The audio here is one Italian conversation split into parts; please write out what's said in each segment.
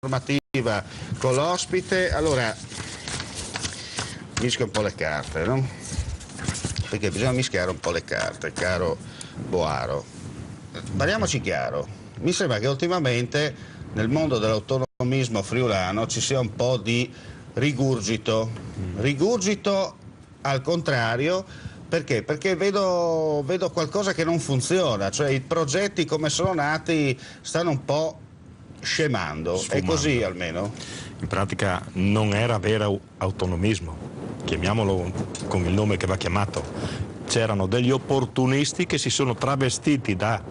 Normativa con l'ospite. Allora, mischio un po' le carte, no? Perché bisogna mischiare un po' le carte, caro Boaro. Parliamoci chiaro, mi sembra che ultimamente nel mondo dell'autonomismo friulano ci sia un po' di rigurgito al contrario. Perché? Perché vedo qualcosa che non funziona, cioè i progetti come sono nati stanno un po' scemando, sfumando. È così almeno? In pratica non era vero autonomismo, chiamiamolo con il nome che va chiamato. C'erano degli opportunisti che si sono travestiti da...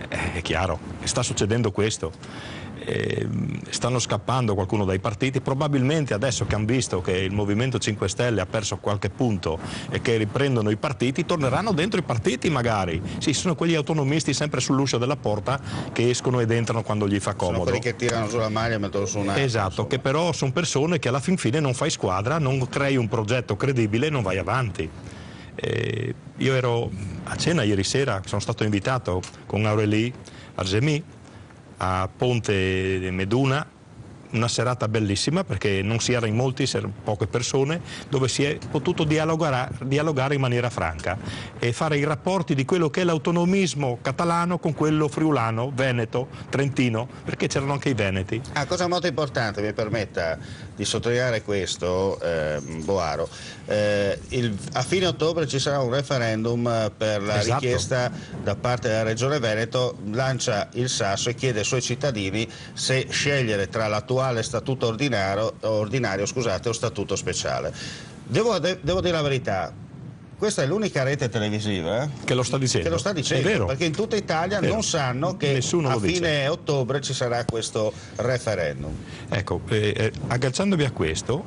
È chiaro, sta succedendo questo. Stanno scappando qualcuno dai partiti, probabilmente adesso che hanno visto che il Movimento 5 Stelle ha perso qualche punto e che riprendono i partiti, torneranno dentro i partiti magari. Sì, sono quegli autonomisti sempre sull'uscio della porta che escono ed entrano quando gli fa comodo. Sono quelli che tirano sulla maglia e mettono su un'altra. Esatto, insomma. Che però sono persone che alla fin fine non fai squadra, non crei un progetto credibile e non vai avanti. Io ero a cena ieri sera, sono stato invitato con Aurélie Argemi a Ponte Meduna, una serata bellissima perché non si era in molti, si erano poche persone, dove si è potuto dialogare in maniera franca e fare i rapporti di quello che è l'autonomismo catalano con quello friulano, veneto, trentino, perché c'erano anche i veneti. Cosa molto importante, mi permetta di sottolineare questo, Boaro, a fine ottobre ci sarà un referendum per la richiesta da parte della Regione Veneto, lancia il sasso e chiede ai suoi cittadini se scegliere tra l'attuale statuto ordinario o statuto speciale. Devo dire la verità, questa è l'unica rete televisiva che lo sta dicendo. Che lo sta dicendo, è vero. Perché in tutta Italia non sanno che a fine ottobre ci sarà questo referendum. Ecco, agganciandovi a questo,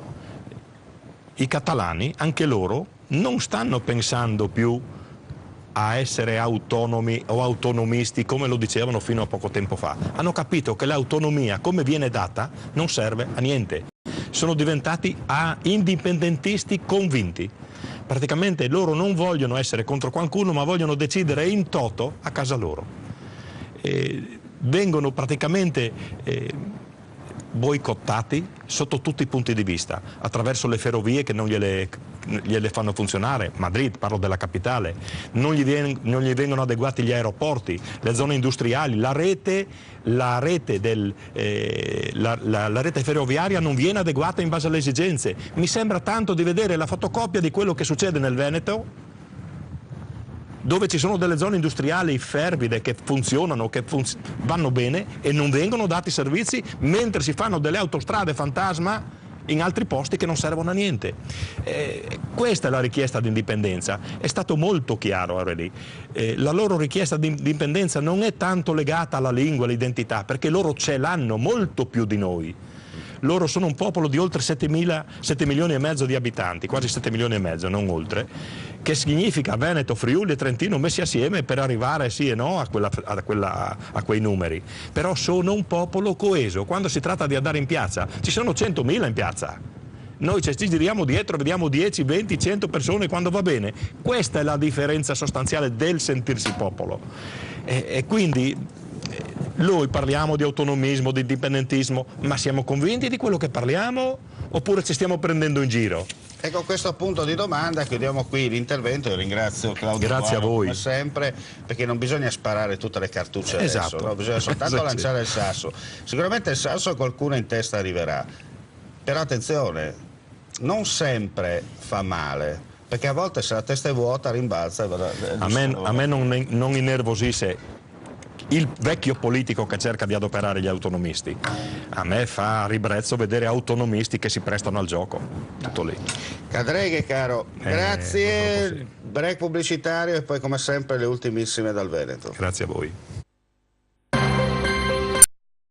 i catalani, anche loro, non stanno pensando più a essere autonomi o autonomisti come lo dicevano fino a poco tempo fa. Hanno capito che l'autonomia, come viene data, non serve a niente. Sono diventati indipendentisti convinti. Praticamente loro non vogliono essere contro qualcuno, ma vogliono decidere in toto a casa loro. Vengono praticamente boicottati sotto tutti i punti di vista, attraverso le ferrovie che non gliele fanno funzionare, Madrid, parlo della capitale, non gli vengono adeguati gli aeroporti, le zone industriali, la rete ferroviaria non viene adeguata in base alle esigenze. Mi sembra tanto di vedere la fotocopia di quello che succede nel Veneto, dove ci sono delle zone industriali fervide che funzionano, che vanno bene e non vengono dati servizi, mentre si fanno delle autostrade fantasma in altri posti che non servono a niente. Questa è la richiesta di indipendenza. È stato molto chiaro, Aurélie. La loro richiesta di indipendenza non è tanto legata alla lingua, all'identità, perché loro ce l'hanno molto più di noi. Loro sono un popolo di oltre 7 milioni e mezzo di abitanti, quasi 7 milioni e mezzo, non oltre, che significa Veneto, Friuli e Trentino messi assieme per arrivare sì e no a quei numeri. Però sono un popolo coeso. Quando si tratta di andare in piazza, ci sono 100.000 in piazza. Noi ci giriamo dietro, vediamo 10, 20, 100 persone quando va bene. Questa è la differenza sostanziale del sentirsi popolo. E quindi noi parliamo di autonomismo, di indipendentismo, ma siamo convinti di quello che parliamo oppure ci stiamo prendendo in giro? E con questo punto di domanda chiudiamo qui l'intervento. Io ringrazio Claudio Grazie Boaro, a voi. come sempre, perché non bisogna sparare tutte le cartucce adesso, no? Bisogna soltanto lanciare il sasso. Sicuramente il sasso a qualcuno in testa arriverà, però attenzione, non sempre fa male, perché a volte se la testa è vuota rimbalza. A me non innervosisce il vecchio politico che cerca di adoperare gli autonomisti. A me fa ribrezzo vedere autonomisti che si prestano al gioco. Tutto lì. Cadreghe, caro, grazie. Break pubblicitario e poi come sempre le ultimissime dal Veneto. Grazie a voi.